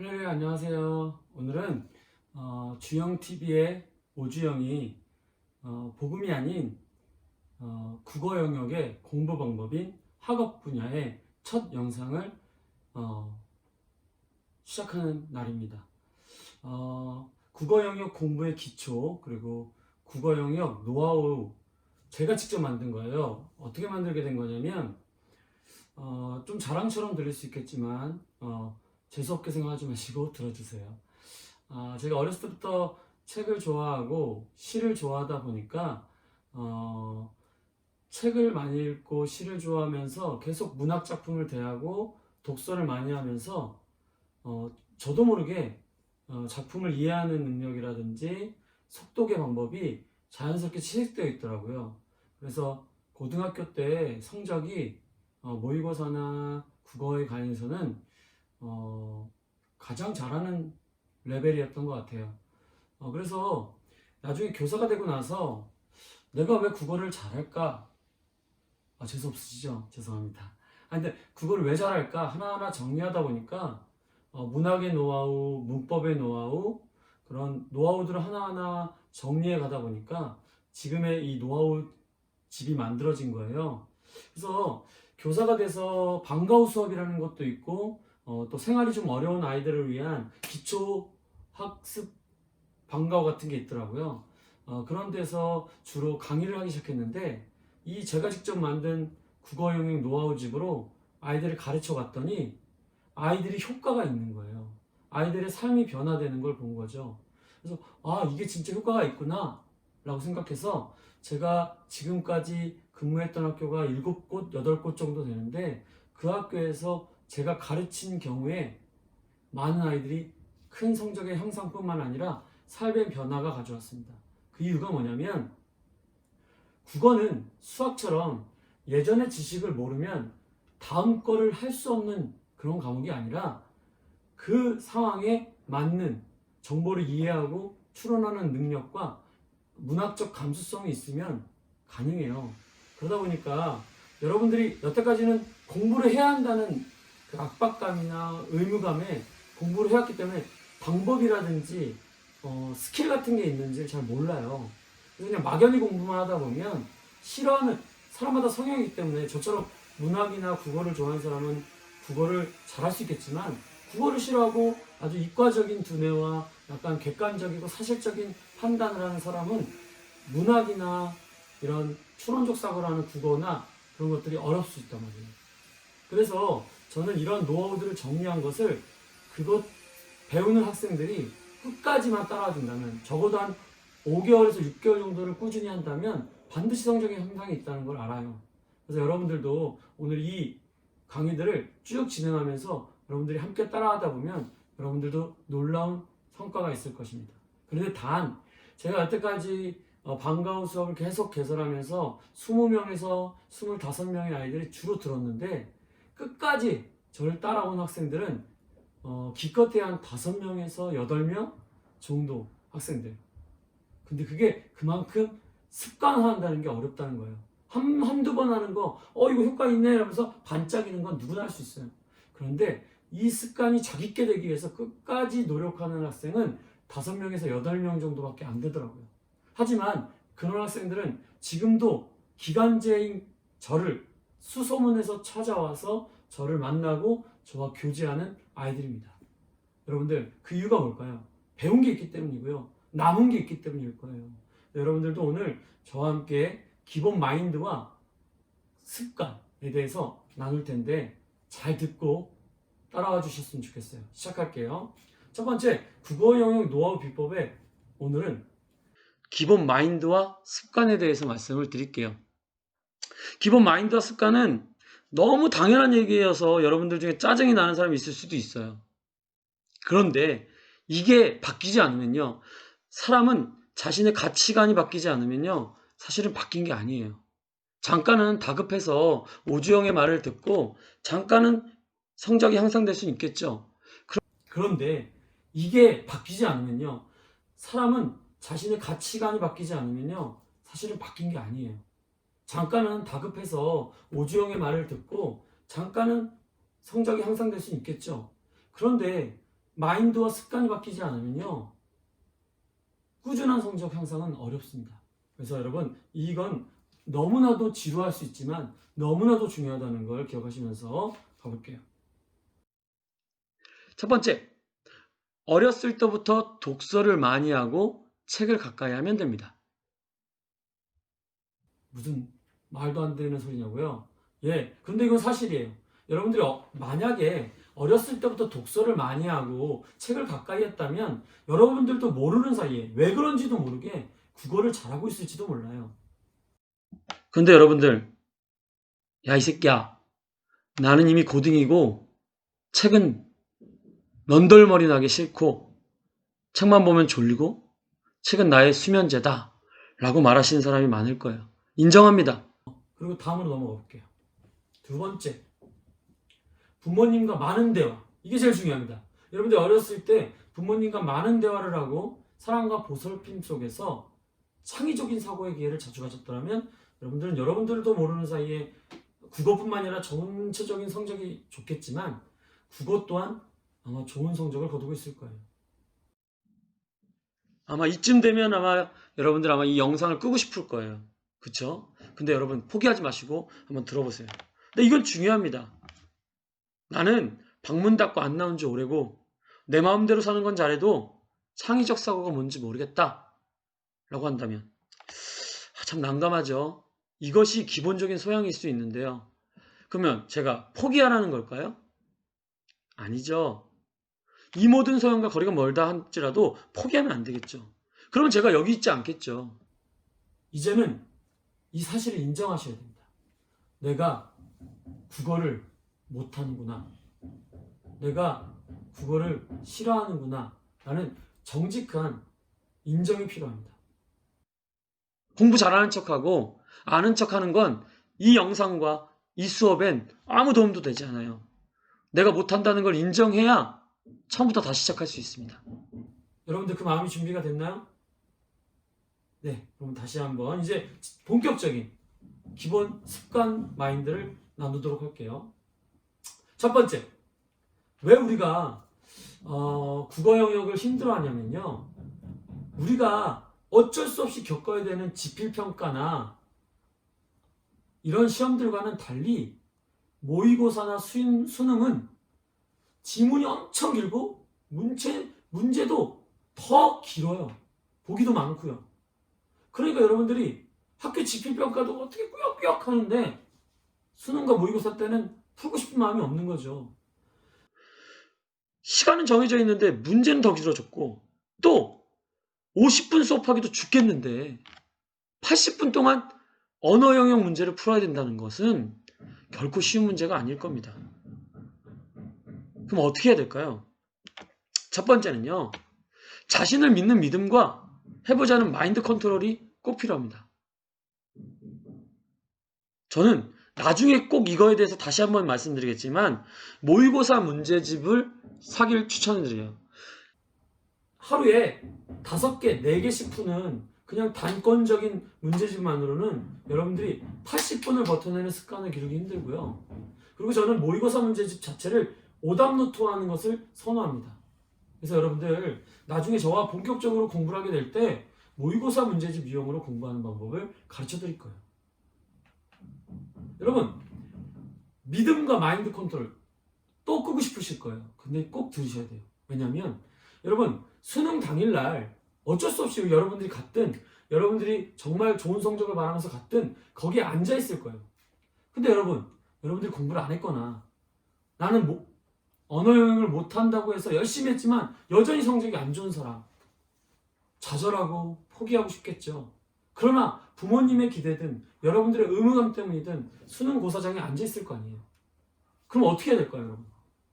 할렐루야, 안녕하세요. 오늘은 주영TV의 오주영이 복음이 아닌 국어 영역의 공부 방법인 학업 분야의 첫 영상을 시작하는 날입니다. 국어 영역 공부의 기초, 그리고 국어 영역 노하우 제가 직접 만든 거예요. 어떻게 만들게 된 거냐면 좀 자랑처럼 들릴 수 있겠지만 재수없게 생각하지 마시고 들어주세요. 제가 어렸을 때부터 책을 좋아하고 시를 좋아하다 보니까 책을 많이 읽고 시를 좋아하면서 계속 문학 작품을 대하고 독서를 많이 하면서 저도 모르게 작품을 이해하는 능력이라든지 속독의 방법이 자연스럽게 취득되어 있더라고요. 그래서 고등학교 때 성적이 모의고사나 국어에 관해서는 가장 잘하는 레벨이었던 것 같아요. 그래서 나중에 교사가 되고 나서 내가 왜 국어를 잘할까? 재수 없으시죠? 죄송합니다. 근데 국어를 왜 잘할까? 하나하나 정리하다 보니까 문학의 노하우, 문법의 노하우, 그런 노하우들을 하나하나 정리해 가다 보니까 지금의 이 노하우 집이 만들어진 거예요. 그래서 교사가 돼서 방과후 수업이라는 것도 있고 또 생활이 좀 어려운 아이들을 위한 기초 학습 방과후 같은 게 있더라고요. 그런 데서 주로 강의를 하기 시작했는데 이 제가 직접 만든 국어 영역 노하우 집으로 아이들을 가르쳐 갔더니 아이들이 효과가 있는 거예요. 아이들의 삶이 변화되는 걸 본 거죠. 그래서 이게 진짜 효과가 있구나 라고 생각해서 제가 지금까지 근무했던 학교가 7곳, 8곳 정도 되는데 그 학교에서 제가 가르친 경우에 많은 아이들이 큰 성적의 향상뿐만 아니라 삶의 변화가 가져왔습니다. 그 이유가 뭐냐면 국어는 수학처럼 예전의 지식을 모르면 다음 거를 할 수 없는 그런 과목이 아니라 그 상황에 맞는 정보를 이해하고 추론하는 능력과 문학적 감수성이 있으면 가능해요. 그러다 보니까 여러분들이 여태까지는 공부를 해야 한다는 그 압박감이나 의무감에 공부를 해왔기 때문에 방법이라든지 스킬 같은 게 있는지 잘 몰라요. 그래서 그냥 막연히 공부만 하다 보면 싫어하는 사람마다 성향이기 때문에 저처럼 문학이나 국어를 좋아하는 사람은 국어를 잘할 수 있겠지만 국어를 싫어하고 아주 이과적인 두뇌와 약간 객관적이고 사실적인 판단을 하는 사람은 문학이나 이런 추론적 사고를 하는 국어나 그런 것들이 어렵을 수 있단 말이에요. 그래서 저는 이런 노하우들을 정리한 것을 그것 배우는 학생들이 끝까지만 따라와 준다면 적어도 한 5개월에서 6개월 정도를 꾸준히 한다면 반드시 성적의 향상이 있다는 걸 알아요. 그래서 여러분들도 오늘 이 강의들을 쭉 진행하면서 여러분들이 함께 따라하다 보면 여러분들도 놀라운 성과가 있을 것입니다. 그런데 단 제가 여태까지 방과후 수업을 계속 개설하면서 20명에서 25명의 아이들이 주로 들었는데 끝까지 저를 따라온 학생들은 기껏해야 한 5명에서 8명 정도 학생들. 근데 그게 그만큼 습관화한다는 게 어렵다는 거예요. 한두 번 하는 거, 이거 효과 있네 이러면서 반짝이는 건 누구나 할 수 있어요. 그런데 이 습관이 자기께 되기 위해서 끝까지 노력하는 학생은 5명에서 8명 정도밖에 안 되더라고요. 하지만 그런 학생들은 지금도 기간제인 저를 수소문해서 찾아와서 저를 만나고 저와 교제하는 아이들입니다. 여러분들 그 이유가 뭘까요? 배운 게 있기 때문이고요. 남은 게 있기 때문일 거예요. 여러분들도 오늘 저와 함께 기본 마인드와 습관에 대해서 나눌 텐데 잘 듣고 따라와 주셨으면 좋겠어요. 시작할게요. 첫 번째, 국어 영역 노하우 비법에 오늘은 기본 마인드와 습관에 대해서 말씀을 드릴게요. 기본 마인드와 습관은 너무 당연한 얘기여서 여러분들 중에 짜증이 나는 사람이 있을 수도 있어요. 그런데 이게 바뀌지 않으면요. 사람은 자신의 가치관이 바뀌지 않으면요. 사실은 바뀐 게 아니에요. 잠깐은 다급해서 오주영의 말을 듣고 잠깐은 성적이 향상될 수 있겠죠. 그런데 이게 바뀌지 않으면요. 사람은 자신의 가치관이 바뀌지 않으면요. 사실은 바뀐 게 아니에요. 잠깐은 다급해서 오주영의 말을 듣고 잠깐은 성적이 향상될 수 있겠죠. 그런데 마인드와 습관이 바뀌지 않으면요, 꾸준한 성적 향상은 어렵습니다. 그래서 여러분, 이건 너무나도 지루할 수 있지만 너무나도 중요하다는 걸 기억하시면서 가볼게요. 첫 번째, 어렸을 때부터 독서를 많이 하고 책을 가까이 하면 됩니다. 무슨 말도 안 되는 소리냐고요? 예, 근데 이건 사실이에요. 여러분들이 만약에 어렸을 때부터 독서를 많이 하고 책을 가까이 했다면 여러분들도 모르는 사이에 왜 그런지도 모르게 국어를 잘하고 있을지도 몰라요. 근데 여러분들, 야, 이 새끼야. 나는 이미 고딩이고 책은 넌덜머리 나기 싫고 책만 보면 졸리고 책은 나의 수면제다 라고 말하시는 사람이 많을 거예요. 인정합니다. 그리고 다음으로 넘어가 볼게요. 두 번째, 부모님과 많은 대화. 이게 제일 중요합니다. 여러분들 어렸을 때 부모님과 많은 대화를 하고 사랑과 보살핌 속에서 창의적인 사고의 기회를 자주 가졌더라면 여러분들은 여러분들도 모르는 사이에 국어뿐만 아니라 전체적인 성적이 좋겠지만 국어 또한 아마 좋은 성적을 거두고 있을 거예요. 아마 이쯤 되면 아마 여러분들 아마 이 영상을 끄고 싶을 거예요. 그쵸? 근데 여러분 포기하지 마시고 한번 들어보세요. 근데 이건 중요합니다. 나는 방문 닫고 안 나온 지 오래고 내 마음대로 사는 건 잘해도 창의적 사고가 뭔지 모르겠다 라고 한다면 참 난감하죠. 이것이 기본적인 소양일 수 있는데요. 그러면 제가 포기하라는 걸까요? 아니죠. 이 모든 소양과 거리가 멀다 할지라도 포기하면 안 되겠죠. 그러면 제가 여기 있지 않겠죠. 이제는 이 사실을 인정하셔야 됩니다. 내가 국어를 못하는구나. 내가 국어를 싫어하는구나. 라는 정직한 인정이 필요합니다. 공부 잘하는 척하고 아는 척하는 건 이 영상과 이 수업엔 아무 도움도 되지 않아요. 내가 못한다는 걸 인정해야 처음부터 다시 시작할 수 있습니다. 여러분들 그 마음이 준비가 됐나요? 네, 그럼 다시 한번 이제 본격적인 기본 습관 마인드를 나누도록 할게요. 첫 번째, 왜 우리가 국어 영역을 힘들어하냐면요. 우리가 어쩔 수 없이 겪어야 되는 지필평가나 이런 시험들과는 달리 모의고사나 수능은 지문이 엄청 길고 문제도 더 길어요. 보기도 많고요. 그러니까 여러분들이 학교 지필평가도 어떻게 꾸역꾸역 하는데 수능과 모의고사 때는 풀고 싶은 마음이 없는 거죠. 시간은 정해져 있는데 문제는 더 길어졌고 또 50분 수업하기도 죽겠는데 80분 동안 언어 영역 문제를 풀어야 된다는 것은 결코 쉬운 문제가 아닐 겁니다. 그럼 어떻게 해야 될까요? 첫 번째는요. 자신을 믿는 믿음과 해보자는 마인드 컨트롤이 꼭 필요합니다. 저는 나중에 꼭 이거에 대해서 다시 한번 말씀드리겠지만 모의고사 문제집을 사기를 추천드려요. 하루에 5개, 4개씩 푸는 그냥 단건적인 문제집만으로는 여러분들이 80분을 버텨내는 습관을 기르기 힘들고요. 그리고 저는 모의고사 문제집 자체를 오답노트화하는 것을 선호합니다. 그래서 여러분들 나중에 저와 본격적으로 공부를 하게 될 때 모의고사 문제집 유형으로 공부하는 방법을 가르쳐 드릴 거예요. 여러분, 믿음과 마인드 컨트롤 또 끄고 싶으실 거예요. 근데 꼭 들으셔야 돼요. 왜냐하면 여러분 수능 당일날 어쩔 수 없이 여러분들이 갔든 여러분들이 정말 좋은 성적을 바라면서 갔든 거기에 앉아 있을 거예요. 근데 여러분들이 공부를 안 했거나 나는 언어 영역을 못한다고 해서 열심히 했지만 여전히 성적이 안 좋은 사람 좌절하고 포기하고 싶겠죠. 그러나 부모님의 기대든 여러분들의 의무감 때문이든 수능 고사장에 앉아 있을 거 아니에요. 그럼 어떻게 해야 될까요, 여러분?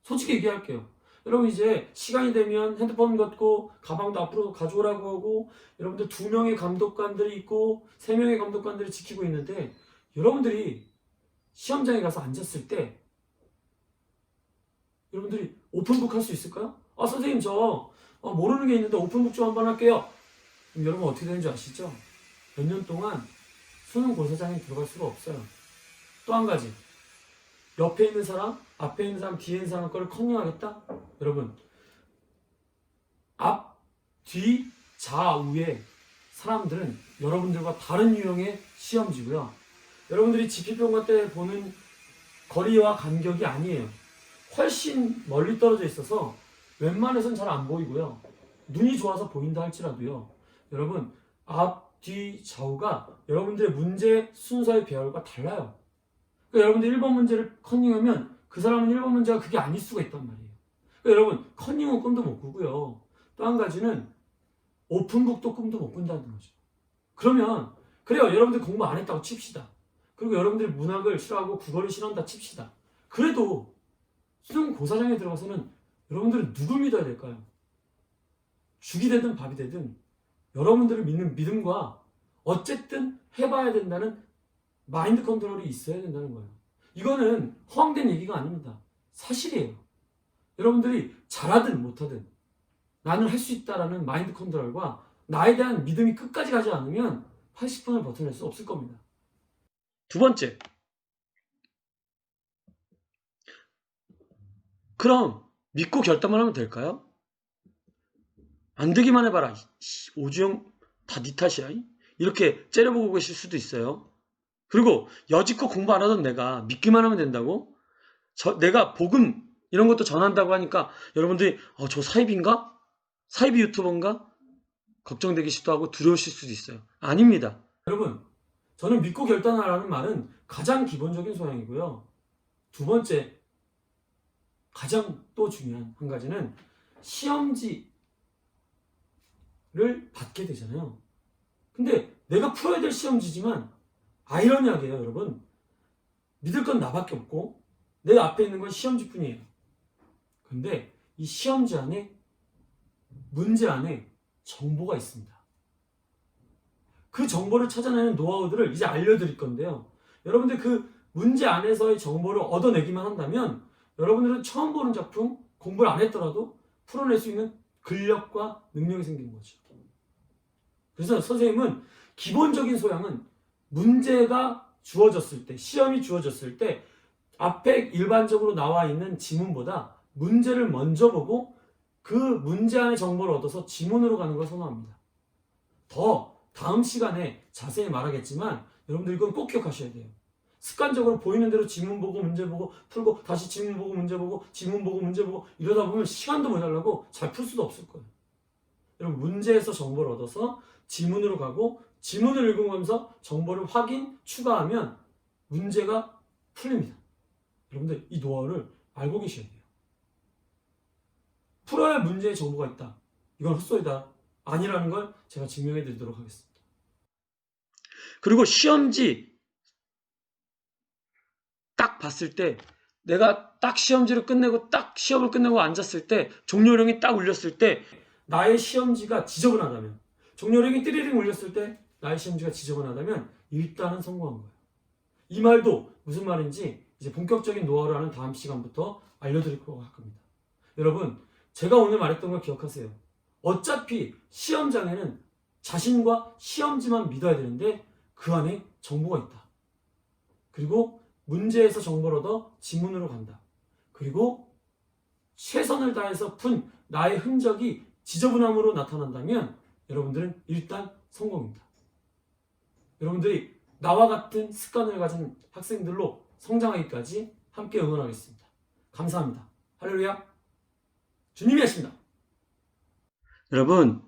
솔직히 얘기할게요. 여러분 이제 시간이 되면 핸드폰 갖고 가방도 앞으로 가져오라고 하고 여러분들 2명의 감독관들이 있고 3명의 감독관들이 지키고 있는데 여러분들이 시험장에 가서 앉았을 때 여러분들이 오픈북 할 수 있을까요? 선생님 저 모르는 게 있는데 오픈북 좀 한번 할게요. 그럼 여러분 어떻게 되는지 아시죠? 몇 년 동안 수능 고사장에 들어갈 수가 없어요. 또 한 가지, 옆에 있는 사람, 앞에 있는 사람, 뒤에 있는 사람 거를 컨닝하겠다? 여러분 앞, 뒤, 좌우의 사람들은 여러분들과 다른 유형의 시험지고요. 여러분들이 지피평가 때 보는 거리와 간격이 아니에요. 훨씬 멀리 떨어져 있어서 웬만해선 잘 안 보이고요. 눈이 좋아서 보인다 할지라도요. 여러분, 앞, 뒤, 좌우가 여러분들의 문제 순서의 배열과 달라요. 그러니까 여러분들 1번 문제를 컨닝하면 그 사람은 1번 문제가 그게 아닐 수가 있단 말이에요. 그러니까 여러분, 컨닝은 꿈도 못 꾸고요. 또 한 가지는 오픈북도 꿈도 못 꾼다는 거죠. 그러면 그래요. 여러분들 공부 안 했다고 칩시다. 그리고 여러분들이 문학을 싫어하고 국어를 싫어한다 칩시다. 그래도 수능 고사장에 들어가서는 여러분들은 누굴 믿어야 될까요? 죽이 되든 밥이 되든 여러분들을 믿는 믿음과 어쨌든 해봐야 된다는 마인드 컨트롤이 있어야 된다는 거예요. 이거는 허황된 얘기가 아닙니다. 사실이에요. 여러분들이 잘하든 못하든 나는 할 수 있다라는 마인드 컨트롤과 나에 대한 믿음이 끝까지 가지 않으면 80분을 버텨낼 수 없을 겁니다. 두 번째. 그럼 믿고 결단만 하면 될까요? 안 되기만 해봐라. 오주영 다 네 탓이야. 이렇게 째려보고 계실 수도 있어요. 그리고 여지껏 공부 안 하던 내가 믿기만 하면 된다고? 내가 복음 이런 것도 전한다고 하니까 여러분들이 저 사입인가? 사이비 유튜버인가? 걱정되기도 하고 두려우실 수도 있어요. 아닙니다. 여러분, 저는 믿고 결단하라는 말은 가장 기본적인 소양이고요. 두 번째, 가장 또 중요한 한 가지는 시험지를 받게 되잖아요. 근데 내가 풀어야 될 시험지지만 아이러니하게요, 여러분. 믿을 건 나밖에 없고 내 앞에 있는 건 시험지뿐이에요. 근데 이 시험지 안에 문제 안에 정보가 있습니다. 그 정보를 찾아내는 노하우들을 이제 알려드릴 건데요. 여러분들 그 문제 안에서의 정보를 얻어내기만 한다면 여러분들은 처음 보는 작품 공부를 안 했더라도 풀어낼 수 있는 근력과 능력이 생기는 거죠. 그래서 선생님은 기본적인 소양은 문제가 주어졌을 때, 시험이 주어졌을 때 앞에 일반적으로 나와 있는 지문보다 문제를 먼저 보고 그 문제 안의 정보를 얻어서 지문으로 가는 걸 선호합니다. 다음 시간에 자세히 말하겠지만 여러분들 이건 꼭 기억하셔야 돼요. 습관적으로 보이는 대로 지문 보고 문제 보고 풀고 다시 지문 보고 문제 보고 지문 보고 문제 보고 이러다 보면 시간도 모자라고 잘 풀 수도 없을 거예요. 여러분 문제에서 정보를 얻어서 지문으로 가고 지문을 읽으면서 정보를 확인, 추가하면 문제가 풀립니다. 여러분들 이 노하우를 알고 계셔야 돼요. 풀어야 할 문제의 정보가 있다. 이건 헛소리다. 아니라는 걸 제가 증명해 드리도록 하겠습니다. 그리고 시험지 딱 봤을 때 내가 딱 시험지를 끝내고 딱 시험을 끝내고 앉았을 때 종료령이 딱 울렸을 때 나의 시험지가 지저분하다면 종료령이 띠리링 울렸을 때 나의 시험지가 지저분하다면 일단은 성공한 거예요. 이 말도 무슨 말인지 이제 본격적인 노하우를 하는 다음 시간부터 알려드릴 거라고 할 겁니다. 여러분 제가 오늘 말했던 걸 기억하세요. 어차피 시험장에는 자신과 시험지만 믿어야 되는데 그 안에 정보가 있다. 그리고 문제에서 정보를 얻어 지문으로 간다. 그리고 최선을 다해서 푼 나의 흔적이 지저분함으로 나타난다면 여러분들은 일단 성공입니다. 여러분들이 나와 같은 습관을 가진 학생들로 성장하기까지 함께 응원하겠습니다. 감사합니다. 할렐루야. 주님이 하십니다. 여러분,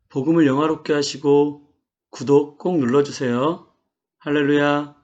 복음을 영화롭게 하시고 구독 꼭 눌러주세요. 할렐루야.